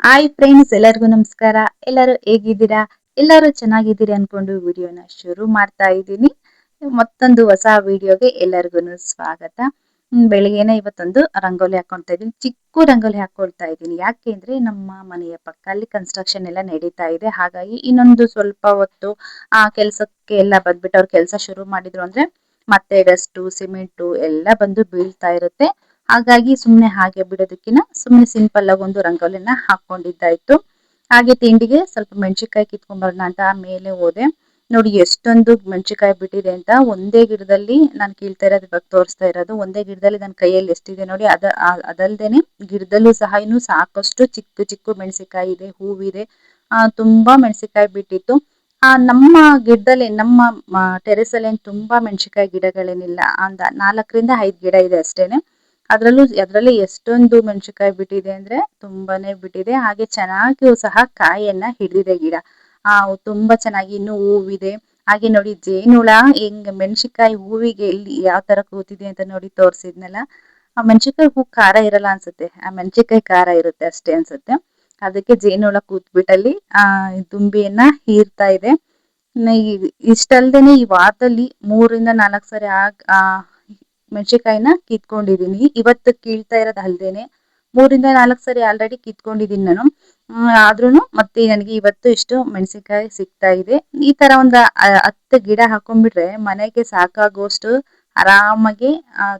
Hi friends, ಎಲ್ಲರಿಗೂ ನಮಸ್ಕಾರ. ಎಲ್ಲರೂ ಹೇಗಿದ್ದೀರಾ? ಎಲ್ಲರೂ ಚೆನ್ನಾಗಿದ್ದೀರಿ ಅನ್ಕೊಂಡು ವಿಡಿಯೋನ ಶುರು ಮಾಡ್ತಾ ಇದ್ದೀನಿ. ಮತ್ತೊಂದು ಹೊಸ ವಿಡಿಯೋಗೆ ಎಲ್ಲರಿಗೂ ಸ್ವಾಗತ. ಬೆಳಿಗ್ಗೆನೆ ಇವತ್ತೊಂದು ರಂಗೋಲಿ ಹಾಕೊಳ್ತಾ ಇದ್ದೀನಿ. ಚಿಕ್ಕ ರಂಗೋಲಿ ಹಾಕೊಳ್ತಾ ಇದ್ದೀನಿ. ಯಾಕೆ ಅಂದ್ರೆ ನಮ್ಮ ಮನೆಯ ಪಕ್ಕದಲ್ಲಿ ಕನ್ಸ್ಟ್ರಕ್ಷನ್ ಎಲ್ಲ ನಡೀತಾ ಇದೆ. ಹಾಗಾಗಿ ಇನ್ನೊಂದು ಸ್ವಲ್ಪ ಹೊತ್ತು ಆ ಕೆಲಸಕ್ಕೆ ಎಲ್ಲ ಬಂದ್ಬಿಟ್ಟು ಅವ್ರು ಕೆಲಸ ಶುರು ಮಾಡಿದ್ರು ಅಂದ್ರೆ ಮತ್ತೆ ಡಸ್ಟು ಸಿಮೆಂಟು ಎಲ್ಲ ಬಂದು ಬೀಳ್ತಾ ಇರುತ್ತೆ. ಹಾಗಾಗಿ ಸುಮ್ನೆ ಹಾಗೆ ಬಿಡೋದಕ್ಕಿಂತ ಸುಮ್ನೆ ಸಿಂಪಲ್ ಆಗಿ ಒಂದು ರಂಗೋಲಿನ ಹಾಕೊಂಡಿದ್ದಾಯ್ತು. ಹಾಗೆ ತಿಂಡಿಗೆ ಸ್ವಲ್ಪ ಮೆಣಸಿನಕಾಯಿ ಕಿತ್ಕೊಂಡ್ಬರೋಣ ಅಂತ ಮೇಲೆ ಹೋದೆ. ನೋಡಿ ಎಷ್ಟೊಂದು ಮೆಣಸಿನಕಾಯಿ ಬಿಟ್ಟಿದೆ ಅಂತ. ಒಂದೇ ಗಿಡದಲ್ಲಿ ನಾನು ಕೀಳ್ತಾ ಇರೋದು ಇವಾಗ ತೋರಿಸ್ತಾ ಇರೋದು. ಒಂದೇ ಗಿಡದಲ್ಲಿ ನನ್ನ ಕೈಯಲ್ಲಿ ಎಷ್ಟಿದೆ ನೋಡಿ. ಅದಲ್ದೇನೆ ಗಿಡದಲ್ಲೂ ಸಹ ಇನ್ನು ಸಾಕಷ್ಟು ಚಿಕ್ಕ ಚಿಕ್ಕ ಮೆಣಸಿನಕಾಯಿ ಇದೆ, ಹೂವಿದೆ. ತುಂಬಾ ಮೆಣಸಿನಕಾಯಿ ಬಿಟ್ಟಿತ್ತು. ನಮ್ಮ ಗಿಡದಲ್ಲಿ ನಮ್ಮ ಟೆರೆಸ್ ಅಲ್ಲಿ ತುಂಬಾ ಮೆಣಸಿನಕಾಯಿ ಗಿಡಗಳೇನಿಲ್ಲ. 4ರಿಂದ 5 ಗಿಡ ಇದೆ ಅಷ್ಟೇನೆ. ಅದ್ರಲ್ಲಿ ಎಷ್ಟೊಂದು ಮೆಣಸಿನಕಾಯಿ ಬಿಟ್ಟಿದೆ ಅಂದ್ರೆ ತುಂಬಾನೇ ಬಿಟ್ಟಿದೆ. ಹಾಗೆ ಚೆನ್ನಾಗಿಯೂ ಸಹ ಕಾಯನ್ನ ಹಿಡಿದಿದೆ ಗಿಡ. ತುಂಬಾ ಚೆನ್ನಾಗಿ ಇನ್ನು ಹೂವಿದೆ. ಹಾಗೆ ನೋಡಿ ಜೇನುಹುಳ ಹೆಂಗ್ ಮೆಣಸಿನಕಾಯಿ ಹೂವಿಗೆ ಎಲ್ಲಿ ಯಾವ ತರ ಕೂತಿದೆ ಅಂತ ನೋಡಿ ತೋರಿಸಿದ್ನಲ್ಲ. ಆ ಮೆಣಸಿನಕಾಯಿ ಹೂ ಖಾರ ಇರಲ್ಲ ಅನ್ಸುತ್ತೆ, ಆ ಮೆಣಸಿನಕಾಯಿ ಖಾರ ಇರುತ್ತೆ ಅಷ್ಟೇ ಅನ್ಸುತ್ತೆ. ಅದಕ್ಕೆ ಜೇನುಹುಳ ಕೂತ್ಬಿಟ್ಟಲ್ಲಿ ದುಂಬಿಯನ್ನ ಹೀರ್ತಾ ಇದೆ. ಇಷ್ಟಲ್ದೇನೆ ಈ ವಾರದಲ್ಲಿ 3ರಿಂದ 4 ಸರಿ ಮೆಣಸಿನಕಾಯಿನ ಕಿತ್ಕೊಂಡಿದೀನಿ. ಇವತ್ತು ಕೀಳ್ತಾ ಇರೋದು ಅಲ್ದೇನೆ 3ರಿಂದ 4 ಸರಿ ಆಲ್ರೆಡಿ ಕಿತ್ಕೊಂಡಿದೀನಿ ನಾನು. ಆದ್ರೂನು ಮತ್ತೆ ನನಗೆ ಇವತ್ತು ಇಷ್ಟು ಮೆಣಸಿನಕಾಯಿ ಸಿಗ್ತಾ ಇದೆ. ಈ ತರ ಒಂದು 10 ಗಿಡ ಹಾಕೊಂಡ್ಬಿಟ್ರೆ ಮನೆಗೆ ಸಾಕಾಗುವಷ್ಟು ಆರಾಮಾಗಿ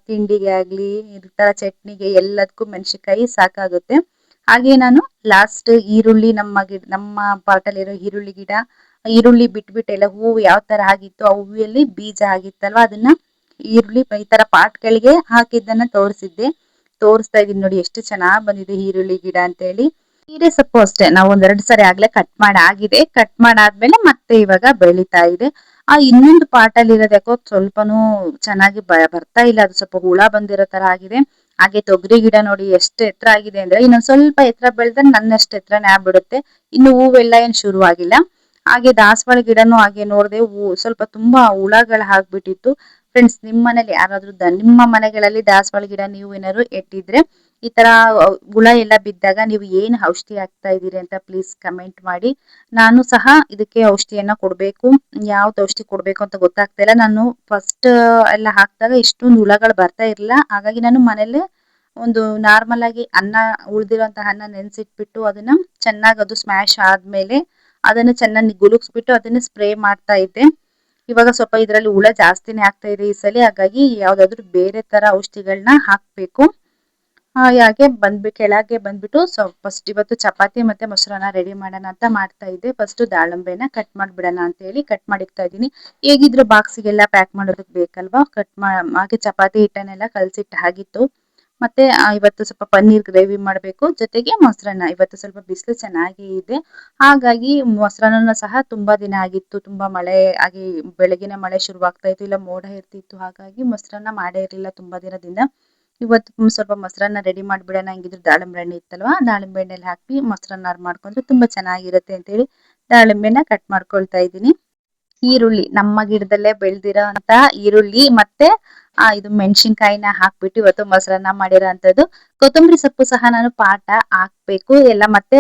ತಿಂಡಿಗೆ ಆಗ್ಲಿ, ಈ ತರ ಚಟ್ನಿಗೆ ಎಲ್ಲದಕ್ಕೂ ಮೆಣಸಿನಕಾಯಿ ಸಾಕಾಗುತ್ತೆ. ಹಾಗೆ ನಾನು ಲಾಸ್ಟ್ ಈರುಳ್ಳಿ ನಮ್ಮ ಪಾಟಲ್ಲಿರೋ ಈರುಳ್ಳಿ ಗಿಡ, ಈರುಳ್ಳಿ ಬಿಟ್ಬಿಟ್ಟೆಲ್ಲ ಹೂವು ಯಾವ ತರ ಆಗಿತ್ತು, ಆ ಹೂವಿಯಲ್ಲಿ ಬೀಜ ಆಗಿತ್ತಲ್ವಾ, ಅದನ್ನ ಈರುಳ್ಳಿ ಈ ತರ ಪಾಟ್ಗಳಿಗೆ ಹಾಕಿದ್ದನ್ನ ತೋರಿಸ್ತಾ ಇದೀನಿ ನೋಡಿ. ಎಷ್ಟು ಚೆನ್ನಾಗ್ ಬಂದಿದೆ ಈರುಳ್ಳಿ ಗಿಡ ಅಂತ ಹೇಳಿ. ಹೀರೆ ಸೊಪ್ಪು ಅಷ್ಟೇ, ನಾವು 1-2 ಸರಿ ಆಗ್ಲೇ ಕಟ್ ಮಾಡಾಗಿದೆ. ಕಟ್ ಮಾಡಾದ್ಮೇಲೆ ಮತ್ತೆ ಇವಾಗ ಬೆಳೀತಾ ಇದೆ. ಇನ್ನೊಂದು ಪಾಟಲ್ಲಿ ಇರೋದು ಯಾಕೋ ಸ್ವಲ್ಪನೂ ಚೆನ್ನಾಗಿ ಬರ್ತಾ ಇಲ್ಲ, ಅದು ಸ್ವಲ್ಪ ಹುಳ ಬಂದಿರೋ ತರ ಆಗಿದೆ. ಹಾಗೆ ತೊಗರಿ ಗಿಡ ನೋಡಿ ಎಷ್ಟು ಎತ್ತರ ಆಗಿದೆ ಅಂದ್ರೆ ಇನ್ನೊಂದ್ ಸ್ವಲ್ಪ ಎತ್ತರ ಬೆಳೆದ್ರೆ ನನ್ನಷ್ಟು ಎತ್ತರನೇ ಆಗ್ಬಿಡುತ್ತೆ. ಇನ್ನು ಹೂವೆಲ್ಲ ಏನ್ ಶುರು ಆಗಿಲ್ಲ. ಹಾಗೆ ದಾಸವಾಳ ಗಿಡನೂ ಹಾಗೆ ನೋಡ್ದೆ, ಸ್ವಲ್ಪ ತುಂಬಾ ಹುಳಗಳು ಆಗ್ಬಿಟ್ಟಿತ್ತು. ಫ್ರೆಂಡ್ಸ್, ನಿಮ್ಮ ಮನೆಗಳಲ್ಲಿ ದಾಸವಾಳ ಗಿಡ ನೀವು ಏನಾದ್ರು ಇಟ್ಟಿದ್ರೆ ಈ ತರ ಹುಳ ಎಲ್ಲ ಬಿದ್ದಾಗ ನೀವು ಏನ್ ಔಷಧಿ ಹಾಕ್ತಾ ಇದೀರಿ ಅಂತ ಪ್ಲೀಸ್ ಕಮೆಂಟ್ ಮಾಡಿ. ನಾನು ಸಹ ಇದಕ್ಕೆ ಔಷಧಿಯನ್ನ ಕೊಡ್ಬೇಕು. ಯಾವ್ದು ಔಷಧಿ ಕೊಡ್ಬೇಕು ಅಂತ ಗೊತ್ತಾಗ್ತಾ ಇಲ್ಲ. ನಾನು ಫಸ್ಟ್ ಎಲ್ಲ ಹಾಕಿದಾಗ ಇಷ್ಟೊಂದು ಹುಳಗಳು ಬರ್ತಾ ಇರ್ಲಿಲ್ಲ. ಹಾಗಾಗಿ ನಾನು ಮನೇಲಿ ಒಂದು ನಾರ್ಮಲ್ ಆಗಿ ಉಳಿದಿರುವಂತಹ ಅನ್ನ ನೆನ್ಸಿಟ್ಬಿಟ್ಟು ಅದನ್ನ ಚೆನ್ನಾಗಿ ಅದು ಸ್ಮ್ಯಾಶ್ ಆದ್ಮೇಲೆ ಅದನ್ನ ಚೆನ್ನಾಗಿ ಗುಲುಕ್ಸ್ಬಿಟ್ಟು ಅದನ್ನ ಸ್ಪ್ರೇ ಮಾಡ್ತಾ ಇದ್ದೆ. ಇವಾಗ ಸ್ವಲ್ಪ ಇದರಲ್ಲಿ ಹುಳ ಜಾಸ್ತಿನೇ ಆಗ್ತಾ ಇದೆ ಈ ಸಲ. ಹಾಗಾಗಿ ಯಾವ್ದಾದ್ರು ಬೇರೆ ತರ ಔಷಧಿಗಳನ್ನ ಹಾಕ್ಬೇಕು. ಹಾಗೆ ಕೆಳಗೆ ಬಂದ್ಬಿಟ್ಟು ಫಸ್ಟ್ ಇವತ್ತು ಚಪಾತಿ ಮತ್ತೆ ಮೊಸರನ್ನ ರೆಡಿ ಮಾಡೋಣ ಅಂತ ಮಾಡ್ತಾ ಇದ್ದೆ. ಫಸ್ಟ್ ದಾಳಿಂಬೆನ ಕಟ್ ಮಾಡ್ಬಿಡೋಣ ಅಂತ ಹೇಳಿ ಕಟ್ ಮಾಡಿಕ್ತಾ ಇದ್ದೀನಿ. ಹೇಗಿದ್ರು ಬಾಕ್ಸಿಗೆಲ್ಲ ಪ್ಯಾಕ್ ಮಾಡೋದಕ್ಕೆ ಬೇಕಲ್ವಾ. ಹಾಗೆ ಚಪಾತಿ ಹಿಟ್ಟನ್ನೆಲ್ಲ ಕಲ್ಸಿಟ್ಟು ಆಗಿತ್ತು. ಮತ್ತೆ ಇವತ್ತು ಸ್ವಲ್ಪ ಪನ್ನೀರ್ ಗ್ರೇವಿ ಮಾಡಬೇಕು, ಜೊತೆಗೆ ಮೊಸರನ್ನ. ಇವತ್ತು ಸ್ವಲ್ಪ ಬಿಸಿಲು ಚೆನ್ನಾಗಿ ಇದೆ, ಹಾಗಾಗಿ ಮೊಸರನ್ನ ಸಹ ತುಂಬಾ ದಿನ ಆಗಿತ್ತು. ತುಂಬಾ ಮಳೆ ಆಗಿ ಬೆಳಗಿನ ಮಳೆ ಶುರುವಾಗ್ತಾ ಇತ್ತು, ಇಲ್ಲ ಮೋಡ ಇರ್ತಿತ್ತು. ಹಾಗಾಗಿ ಮೊಸರನ್ನ ಮಾಡೇ ಇರಲಿಲ್ಲ ತುಂಬಾ ದಿನದಿಂದ. ಇವತ್ತು ಸ್ವಲ್ಪ ಮೊಸರನ್ನ ರೆಡಿ ಮಾಡ್ಬಿಡೋಣ. ಹಂಗಿದ್ರು ದಾಳಿಂಬೆ ಹಣ್ಣು ಇತ್ತಲ್ವಾ, ದಾಳಿಂಬೆ ಹಣ್ಣಲ್ಲಿ ಹಾಕಿ ಮೊಸರನ್ನ ಮಾಡ್ಕೊಂಡ್ರೆ ತುಂಬಾ ಚೆನ್ನಾಗಿರುತ್ತೆ ಅಂತ ಹೇಳಿ ದಾಳಿಂಬೆನ ಕಟ್ ಮಾಡ್ಕೊಳ್ತಾ ಇದ್ದೀನಿ. ಈರುಳ್ಳಿ ನಮ್ಮ ಗಿಡದಲ್ಲೇ ಬೆಳೆದಿರೋ ಅಂತ ಈರುಳ್ಳಿ ಮತ್ತೆ ಇದು ಮೆಣಸಿನಕಾಯಿನ ಹಾಕ್ಬಿಟ್ಟು ಇವತ್ತು ಮೊಸರನ್ನ ಮಾಡಿರೋ ಅಂತದ್ದು. ಕೊತ್ತಂಬರಿ ಸೊಪ್ಪು ಸಹ ನಾನು ಪಾಟ ಹಾಕ್ಬೇಕು ಎಲ್ಲ. ಮತ್ತೆ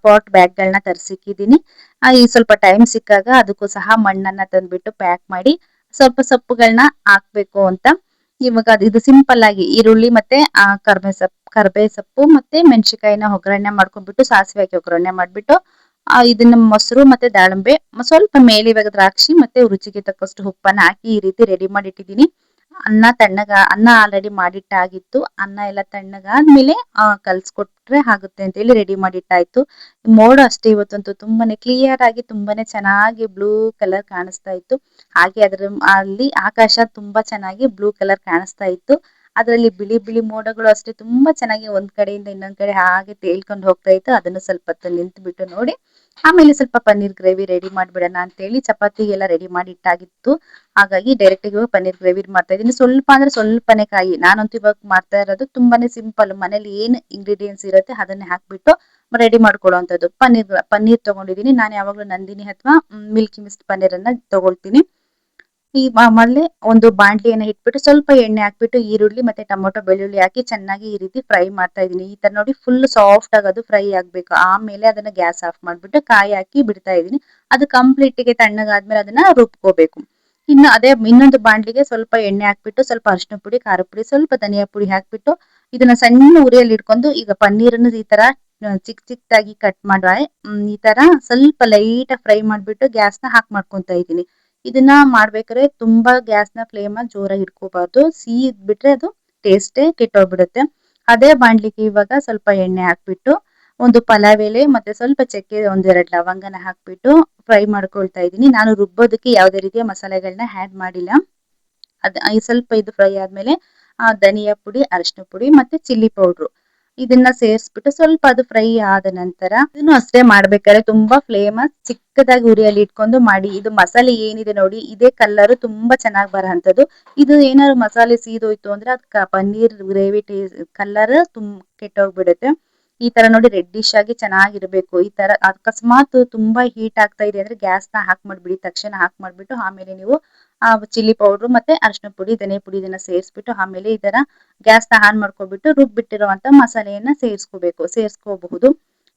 ಪಾಟ್ ಬ್ಯಾಗ್ಗಳನ್ನ ತರಿಸಿಕ್ಕಿದ್ದೀನಿ. ಈ ಸ್ವಲ್ಪ ಟೈಮ್ ಸಿಕ್ಕಾಗ ಅದಕ್ಕೂ ಸಹ ಮಣ್ಣನ್ನ ತಂದ್ಬಿಟ್ಟು ಪ್ಯಾಕ್ ಮಾಡಿ ಸ್ವಲ್ಪ ಸೊಪ್ಪುಗಳನ್ನ ಹಾಕ್ಬೇಕು ಅಂತ. ಇವಾಗ ಇದು ಸಿಂಪಲ್ ಆಗಿ ಈರುಳ್ಳಿ ಮತ್ತೆ ಕರ್ಬೇ ಸೊಪ್ಪು ಮತ್ತೆ ಮೆಣಸಿನಕಾಯಿನ ಒಗ್ಗರಣೆ ಮಾಡ್ಕೊಂಡ್ಬಿಟ್ಟು, ಸಾಸಿವೆ ಹಾಕಿ ಒಗ್ಗರಣೆ ಮಾಡ್ಬಿಟ್ಟು ಇದನ್ನ ಮೊಸರು ಮತ್ತೆ ದಾಳಿಂಬೆ, ಸ್ವಲ್ಪ ಮೇಲೆ ಇವಾಗ ದ್ರಾಕ್ಷಿ ಮತ್ತೆ ರುಚಿಗೆ ತಕ್ಕಷ್ಟು ಉಪ್ಪನ್ನ ಹಾಕಿ ಈ ರೀತಿ ರೆಡಿ ಮಾಡಿ ಇಟ್ಟಿದ್ದೀನಿ. ಅನ್ನ ಆಲ್ರೆಡಿ ಮಾಡಿಟ್ಟಾಗಿತ್ತು. ಅನ್ನ ಎಲ್ಲ ತಣ್ಣಗಾದ್ಮೇಲೆ ಕಲ್ಸ್ಕೊಟ್ರೆ ಆಗುತ್ತೆ ಅಂತ ಹೇಳಿ ರೆಡಿ ಮಾಡಿಟ್ಟಾಯ್ತು. ಮೋಡ ಅಷ್ಟೇ ಇವತ್ತಂತೂ ತುಂಬಾನೇ ಕ್ಲಿಯರ್ ಆಗಿ ತುಂಬಾನೇ ಚೆನ್ನಾಗಿ ಬ್ಲೂ ಕಲರ್ ಕಾಣಿಸ್ತಾ ಇತ್ತು. ಹಾಗೆ ಅಲ್ಲಿ ಆಕಾಶ ತುಂಬಾ ಚೆನ್ನಾಗಿ ಬ್ಲೂ ಕಲರ್ ಕಾಣಿಸ್ತಾ ಇತ್ತು. ಅದರಲ್ಲಿ ಬಿಳಿ ಬಿಳಿ ಮೋಡಗಳು ಅಷ್ಟೇ ತುಂಬಾ ಚೆನ್ನಾಗಿ ಒಂದ್ ಕಡೆಯಿಂದ ಇನ್ನೊಂದ್ ಕಡೆ ಹಾಗೆ ತೇಲ್ಕೊಂಡು ಹೋಗ್ತಾ ಇತ್ತು. ಅದನ್ನು ಸ್ವಲ್ಪ ಹೊತ್ತು ನಿಂತು ಬಿಟ್ಟು ನೋಡಿ ಆಮೇಲೆ ಸ್ವಲ್ಪ ಪನ್ನೀರ್ ಗ್ರೇವಿ ರೆಡಿ ಮಾಡ್ಬಿಡೋಣ ಅಂತ ಹೇಳಿ ಚಪಾತಿಗೆಲ್ಲ ರೆಡಿ ಮಾಡಿ ಇಟ್ಟಾಗಿತ್ತು. ಹಾಗಾಗಿ ಡೈರೆಕ್ಟ್ ಆಗಿ ಪನ್ನೀರ್ ಗ್ರೇವಿ ಮಾಡ್ತಾ ಇದ್ದೀನಿ. ಸ್ವಲ್ಪ ಅಂದ್ರೆ ಸ್ವಲ್ಪನೇ ಕಾಯಿ. ನಾನಂತೂ ಇವಾಗ ಮಾಡ್ತಾ ಇರೋದು ತುಂಬಾನೇ ಸಿಂಪಲ್, ಮನೇಲಿ ಏನ್ ಇಂಗ್ರೀಡಿಯೆಂಟ್ಸ್ ಇರುತ್ತೆ ಅದನ್ನೇ ಹಾಕ್ಬಿಟ್ಟು ರೆಡಿ ಮಾಡ್ಕೊಳ್ಳುವಂಥದ್ದು. ಪನ್ನೀರ್ ತಗೊಂಡಿದ್ದೀನಿ ನಾನು. ಯಾವಾಗ್ಲೂ ನಂದಿನಿ ಅಥವಾ ಮಿಲ್ಕಿ ಮಿಸ್ಟ್ ಪನ್ನೀರ್ ಅನ್ನ ತಗೊಳ್ತೀನಿ. ಮೊದಲೇ ಒಂದು ಬಾಣಲಿಯನ್ನ ಇಟ್ಬಿಟ್ಟು ಸ್ವಲ್ಪ ಎಣ್ಣೆ ಹಾಕ್ಬಿಟ್ಟು ಈರುಳ್ಳಿ ಮತ್ತೆ ಟೊಮೊಟೊ ಬೆಳ್ಳುಳ್ಳಿ ಹಾಕಿ ಚೆನ್ನಾಗಿ ಈ ರೀತಿ ಫ್ರೈ ಮಾಡ್ತಾ ಇದೀನಿ. ಈ ತರ ನೋಡಿ ಫುಲ್ ಸಾಫ್ಟ್ ಆಗಿ ಅದು ಫ್ರೈ ಆಗ್ಬೇಕು. ಆಮೇಲೆ ಅದನ್ನ ಗ್ಯಾಸ್ ಆಫ್ ಮಾಡ್ಬಿಟ್ಟು ಕಾಯಿ ಹಾಕಿ ಬಿಡ್ತಾ ಇದೀನಿ. ಅದು ಕಂಪ್ಲೀಟ್ ಗೆ ತಣ್ಣಗಾದ್ಮೇಲೆ ಅದನ್ನ ರುಬ್ಕೋಬೇಕು. ಇನ್ನು ಅದೇ ಇನ್ನೊಂದು ಬಾಣಲಿಗೆ ಸ್ವಲ್ಪ ಎಣ್ಣೆ ಹಾಕ್ಬಿಟ್ಟು ಸ್ವಲ್ಪ ಅರಿಶಿನ ಪುಡಿ, ಖಾರ ಪುಡಿ, ಸ್ವಲ್ಪ ಧನಿಯಾ ಪುಡಿ ಹಾಕ್ಬಿಟ್ಟು ಇದನ್ನ ಸಣ್ಣ ಉರಿಯಲ್ಲಿ ಇಟ್ಕೊಂಡು ಈಗ ಪನ್ನೀರನ್ನು ಈ ತರ ಚಿಕ್ಕ ಚಿಕ್ಕದಾಗಿ ಕಟ್ ಮಾಡಿ ಈ ತರ ಸ್ವಲ್ಪ ಲೈಟ್ ಫ್ರೈ ಮಾಡ್ಬಿಟ್ಟು ಗ್ಯಾಸ್ನ ಹಾಕ್ ಮಾಡ್ಕೊಂತ ಇದೀನಿ. ಇದನ್ನ ಮಾಡ್ಬೇಕಾದ್ರೆ ತುಂಬಾ ಗ್ಯಾಸ್ನ ಫ್ಲೇಮ್ ಜೋರಾಗಿ ಇಟ್ಕೋಬಾರ್ದು. ಸಿಹಿ ಬಿಟ್ರೆ ಅದು ಟೇಸ್ಟೇ ಕೆಟ್ಟೋಗ್ಬಿಡುತ್ತೆ. ಅದೇ ಬಾಣ್ಲಿಗೆ ಇವಾಗ ಸ್ವಲ್ಪ ಎಣ್ಣೆ ಹಾಕ್ಬಿಟ್ಟು ಒಂದು ಪಲಾವ್ ಎಲೆ ಮತ್ತೆ ಸ್ವಲ್ಪ ಚಕ್ಕೆ, ಒಂದೆರಡು ಲವಂಗನ ಹಾಕ್ಬಿಟ್ಟು ಫ್ರೈ ಮಾಡ್ಕೊಳ್ತಾ ಇದೀನಿ. ನಾನು ರುಬ್ಬೋದಕ್ಕೆ ಯಾವುದೇ ರೀತಿಯ ಮಸಾಲೆಗಳನ್ನ ಆಡ್ ಮಾಡಿಲ್ಲ. ಸ್ವಲ್ಪ ಇದು ಫ್ರೈ ಆದ್ಮೇಲೆ ಧನಿಯಾ ಪುಡಿ, ಅರಿಶಿನ ಪುಡಿ ಮತ್ತೆ ಚಿಲ್ಲಿ ಪೌಡ್ರು ಇದನ್ನ ಸೇರಿಸ್ಬಿಟ್ಟು ಸ್ವಲ್ಪ ಅದು ಫ್ರೈ ಆದ ನಂತರ ಇದನ್ನು ಅಷ್ಟೇ ಮಾಡ್ಬೇಕಾದ್ರೆ ತುಂಬಾ ಫ್ಲೇಮ್ ಚಿಕ್ಕದಾಗಿ ಉರಿಯಲ್ಲಿ ಇಟ್ಕೊಂಡು ಮಾಡಿ. ಇದು ಮಸಾಲೆ ಏನಿದೆ ನೋಡಿ, ಇದೇ ಕಲರ್ ತುಂಬಾ ಚೆನ್ನಾಗಿ ಬರೋಂಥದ್ದು. ಇದು ಏನಾದ್ರು ಮಸಾಲೆ ಸೀದೋಯ್ತು ಅಂದ್ರೆ ಅದ್ ಪನ್ನೀರ್ ಗ್ರೇವಿ ಕಲರ್ ಕೆಟ್ಟೋಗ್ಬಿಡುತ್ತೆ. ಈ ತರ ನೋಡಿ ರೆಡ್ಡಿಶ್ ಆಗಿ ಚೆನ್ನಾಗಿರ್ಬೇಕು. ಈ ತರ ಅಕಸ್ಮಾತ್ ತುಂಬಾ ಹೀಟ್ ಆಗ್ತಾ ಇದೆ ಅಂದ್ರೆ ಗ್ಯಾಸ್ ನ ಹಾಕ್ ಮಾಡ್ಬಿಡಿ, ತಕ್ಷಣ ಹಾಕ್ ಮಾಡ್ಬಿಟ್ಟು ಆಮೇಲೆ ನೀವು ಚಿಲ್ಲಿ ಪೌಡ್ರು ಮತ್ತೆ ಅರಿಶಿನ ಪುಡಿ, ಧನಿಯಾ ಪುಡಿ ಇದನ್ನ ಸೇರಿಸ್ಬಿಟ್ಟು ಆಮೇಲೆ ಈ ತರ ಗ್ಯಾಸ್ ನ ಆನ್ ಮಾಡ್ಕೊಬಿಟ್ಟು ರುಬ್ಬಿಟ್ಟಿರುವಂತ ಮಸಾಲೆಯನ್ನ ಸೇರಿಸ್ಕೋಬಹುದು.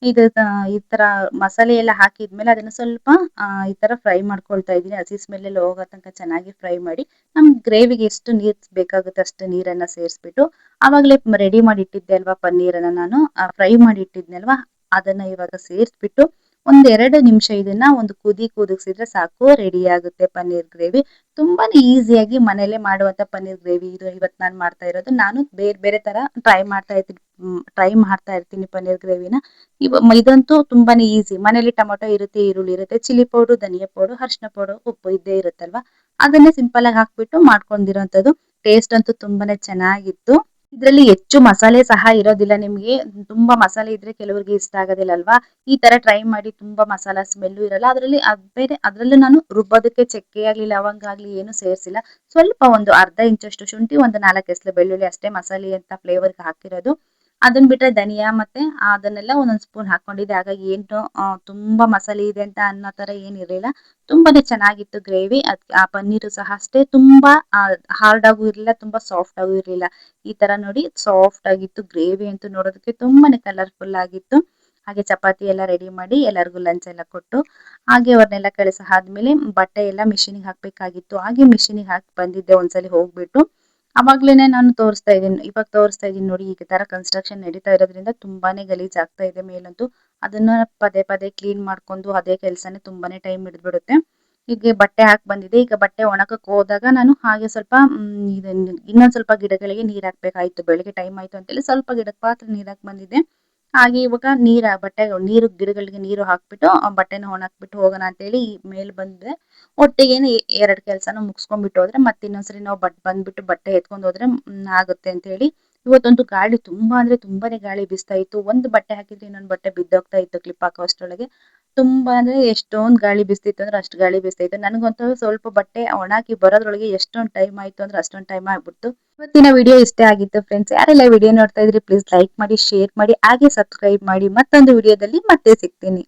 ಈ ತರ ಮಸಾಲೆ ಎಲ್ಲ ಹಾಕಿದ್ಮೇಲೆ ಅದನ್ನ ಸ್ವಲ್ಪ ಈ ತರ ಫ್ರೈ ಮಾಡ್ಕೊಳ್ತಾ ಇದೀನಿ. ಹಸಿ ಸ್ಮೆಲ್ ಎಲ್ಲ ಹೋಗೋ ತನಕ ಚೆನ್ನಾಗಿ ಫ್ರೈ ಮಾಡಿ ನಮ್ಗೆ ಗ್ರೇವಿಗೆ ಎಷ್ಟು ನೀರ್ ಬೇಕಾಗುತ್ತೆ ಅಷ್ಟು ನೀರನ್ನ ಸೇರಿಸ್ಬಿಟ್ಟು ಆವಾಗಲೇ ರೆಡಿ ಮಾಡಿ ಇಟ್ಟಿದ್ದೆ ಅಲ್ವಾ ಪನ್ನೀರನ್ನ, ನಾನು ಫ್ರೈ ಮಾಡಿ ಇಟ್ಟಿದ್ನಲ್ವಾ ಅದನ್ನ ಇವಾಗ ಸೇರಿಸ್ಬಿಟ್ಟು ಒಂದೆರಡು ನಿಮಿಷ ಇದನ್ನ ಒಂದು ಕುದಿಸಿದ್ರೆ ಸಾಕು, ರೆಡಿ ಆಗುತ್ತೆ ಪನ್ನೀರ್ ಗ್ರೇವಿ. ತುಂಬಾನೇ ಈಸಿಯಾಗಿ ಮನೇಲೆ ಮಾಡುವಂತ ಪನ್ನೀರ್ ಗ್ರೇವಿ ಇದು ಇವತ್ತು ನಾನು ಮಾಡ್ತಾ ಇರೋದು. ನಾನು ಬೇರೆ ಬೇರೆ ತರ ಟ್ರೈ ಮಾಡ್ತಾ ಇರ್ತೀನಿ ಪನ್ನೀರ್ ಗ್ರೇವಿನ. ಇದಂತೂ ತುಂಬಾನೇ ಈಸಿ. ಮನೇಲಿ ಟೊಮೊಟೊ ಇರುತ್ತೆ, ಈರುಳ್ಳಿ ಇರುತ್ತೆ, ಚಿಲ್ಲಿ ಪೌಡರ್, ಧನಿಯಾ ಪೌಡರ್, ಅರಿಶಿನ ಪೌಡರ್, ಉಪ್ಪು ಇದ್ದೇ ಇರುತ್ತಲ್ವಾ, ಅದನ್ನೇ ಸಿಂಪಲ್ ಆಗಿ ಹಾಕ್ಬಿಟ್ಟು ಮಾಡ್ಕೊಂಡಿರೋಂಥದ್ದು. ಟೇಸ್ಟ್ ಅಂತೂ ತುಂಬಾನೇ ಚೆನ್ನಾಗಿತ್ತು. ಇದ್ರಲ್ಲಿ ಹೆಚ್ಚು ಮಸಾಲೆ ಸಹ ಇರೋದಿಲ್ಲ. ನಿಮ್ಗೆ ತುಂಬಾ ಮಸಾಲೆ ಇದ್ರೆ ಕೆಲವರಿಗೆ ಇಷ್ಟ ಆಗೋದಿಲ್ಲ ಅಲ್ವಾ. ಈ ತರ ಟ್ರೈ ಮಾಡಿ, ತುಂಬಾ ಮಸಾಲಾ ಸ್ಮೆಲ್ಲು ಇರಲ್ಲ. ಅದ್ರಲ್ಲೂ ನಾನು ರುಬ್ಬೋದಕ್ಕೆ ಚಕ್ಕೆ ಆಗ್ಲಿ ಲವಂಗ ಆಗ್ಲಿ ಏನು ಸೇರಿಸಿಲ್ಲ. ಸ್ವಲ್ಪ ಒಂದು ಅರ್ಧ ಇಂಚಷ್ಟು ಶುಂಠಿ, ಒಂದು 4 ಎಸಳು ಬೆಳ್ಳುಳ್ಳಿ ಅಷ್ಟೇ ಮಸಾಲೆ ಅಂತ ಫ್ಲೇವರ್ಗೆ ಹಾಕಿರೋದು. ಅದನ್ನ ಬಿಟ್ರೆ ಧನಿಯಾ ಮತ್ತೆ ಅದನ್ನೆಲ್ಲ ಒಂದೊಂದ್ ಸ್ಪೂನ್ ಹಾಕೊಂಡಿದ್ದೆ. ಹಾಗಾಗಿ ಏನು ತುಂಬಾ ಮಸಾಲೆ ಇದೆ ಅಂತ ಅನ್ನೋ ತರ ಏನಿರಲಿಲ್ಲ. ತುಂಬಾನೇ ಚೆನ್ನಾಗಿತ್ತು ಗ್ರೇವಿ. ಆ ಪನ್ನೀರು ಸಹ ಅಷ್ಟೇ ತುಂಬಾ ಹಾರ್ಡ್ ಆಗೂ ಇರಲಿಲ್ಲ, ತುಂಬಾ ಸಾಫ್ಟ್ ಆಗೂ ಇರಲಿಲ್ಲ. ಈ ತರ ನೋಡಿ ಸಾಫ್ಟ್ ಆಗಿತ್ತು. ಗ್ರೇವಿ ಅಂತೂ ನೋಡೋದಕ್ಕೆ ತುಂಬಾನೇ ಕಲರ್ಫುಲ್ ಆಗಿತ್ತು. ಹಾಗೆ ಚಪಾತಿ ಎಲ್ಲ ರೆಡಿ ಮಾಡಿ ಎಲ್ಲರಿಗೂ ಲಂಚ್ ಎಲ್ಲ ಕೊಟ್ಟು ಹಾಗೆ ಅವ್ರನ್ನೆಲ್ಲ ಆದ್ಮೇಲೆ ಬಟ್ಟೆ ಎಲ್ಲ ಮಿಷಿನಿಗೆ ಹಾಕ್ಬೇಕಾಗಿತ್ತು. ಹಾಗೆ ಮಿಷಿನಿಗೆ ಹಾಕಿ ಬಂದಿದ್ದೆ ಒಂದ್ಸಲಿ ಹೋಗ್ಬಿಟ್ಟು. ಅವಾಗ್ಲೇನೆ ನಾನು ಇವಾಗ ತೋರಿಸ್ತಾ ಇದೀನಿ ನೋಡಿ. ಈ ತರ ಕನ್ಸ್ಟ್ರಕ್ಷನ್ ನಡೀತಾ ಇರೋದ್ರಿಂದ ತುಂಬಾನೇ ಗಲೀಜ್ ಆಗ್ತಾ ಇದೆ ಮೇಲಂತೂ. ಅದನ್ನ ಪದೇ ಪದೇ ಕ್ಲೀನ್ ಮಾಡ್ಕೊಂಡು ಅದೇ ಕೆಲ್ಸನೇ ತುಂಬಾನೇ ಟೈಮ್ ಹಿಡಿದ್ಬಿಡುತ್ತೆ. ಈಗ ಬಟ್ಟೆ ಹಾಕಿ ಬಂದಿದೆ. ಈಗ ಬಟ್ಟೆ ಒಣಗಕ್ಕೆ ಹೋದಾಗ ನಾನು ಹಾಗೆ ಸ್ವಲ್ಪ ಇನ್ನೊಂದ್ ಸ್ವಲ್ಪ ಗಿಡಗಳಿಗೆ ನೀರ್ ಹಾಕ್ಬೇಕಾಯ್ತು. ಬೆಳಿಗ್ಗೆ ಟೈಮ್ ಆಯ್ತು ಅಂತೇಳಿ ಸ್ವಲ್ಪ ಗಿಡಕ್ಕೆ ಮಾತ್ರ ನೀರ್ ಹಾಕಿ ಬಂದಿದ್ದೆ. ಹಾಗೆ ಇವಾಗ ನೀರು ಗಿಡಗಳಿಗೆ ನೀರು ಹಾಕ್ಬಿಟ್ಟು ಬಟ್ಟೆನ ಒಣಾಕ್ಬಿಟ್ಟು ಹೋಗೋಣ ಅಂತೇಳಿ ಮೇಲ್ ಬಂದ್ರೆ ಒಟ್ಟಿಗೆನೆ 2 ಕೆಲ್ಸನ ಮುಗಿಸ್ಕೊಂಡ್ಬಿಟ್ಟು ಹೋದ್ರೆ ಮತ್ತೆ ಇನ್ನೊಂದ್ಸರಿ ನಾವು ಬಂದ್ಬಿಟ್ಟು ಬಟ್ಟೆ ಎತ್ಕೊಂಡು ಹೋದ್ರೆ ಆಗುತ್ತೆ ಅಂತ ಹೇಳಿ. ಇವತ್ತೊಂದು ಗಾಳಿ ತುಂಬಾ ಅಂದ್ರೆ ತುಂಬಾನೇ ಗಾಳಿ ಬೀಸ್ತಾ ಇತ್ತು. ಒಂದು ಬಟ್ಟೆ ಹಾಕಿದ್ರೆ ಇನ್ನೊಂದು ಬಟ್ಟೆ ಬಿದ್ದೋಗ್ತಾ ಇತ್ತು ಕ್ಲಿಪ್ ಹಾಕೋ ಅಷ್ಟರೊಳಗೆ. ತುಂಬಾ ಅಂದ್ರೆ ಎಷ್ಟೊಂದು ಗಾಳಿ ಬೀಸ್ತಿತ್ತು ಅಂದ್ರೆ ಅಷ್ಟು ಗಾಳಿ ಬೀಸ್ತಾ ಇತ್ತು. ನನಗಂತೂ ಸ್ವಲ್ಪ ಬಟ್ಟೆ ಒಣಾಕಿ ಬರೋದ್ರೊಳಗೆ ಎಷ್ಟೊಂದು ಟೈಮ್ ಆಯ್ತು ಅಂದ್ರೆ ಅಷ್ಟೊಂದು ಟೈಮ್ ಆಗ್ಬಿಡ್ತು. ಇವತ್ತಿನ ವಿಡಿಯೋ ಇಷ್ಟೇ ಆಗಿತ್ತು ಫ್ರೆಂಡ್ಸ್. ಯಾರೆಲ್ಲ ವಿಡಿಯೋ ನೋಡ್ತಾ ಇದ್ರಿ ಪ್ಲೀಸ್ ಲೈಕ್ ಮಾಡಿ, ಶೇರ್ ಮಾಡಿ, ಹಾಗೆ ಸಬ್ಸ್ಕ್ರೈಬ್ ಮಾಡಿ. ಮತ್ತೊಂದು ವಿಡಿಯೋದಲ್ಲಿ ಮತ್ತೆ ಸಿಗ್ತೀನಿ.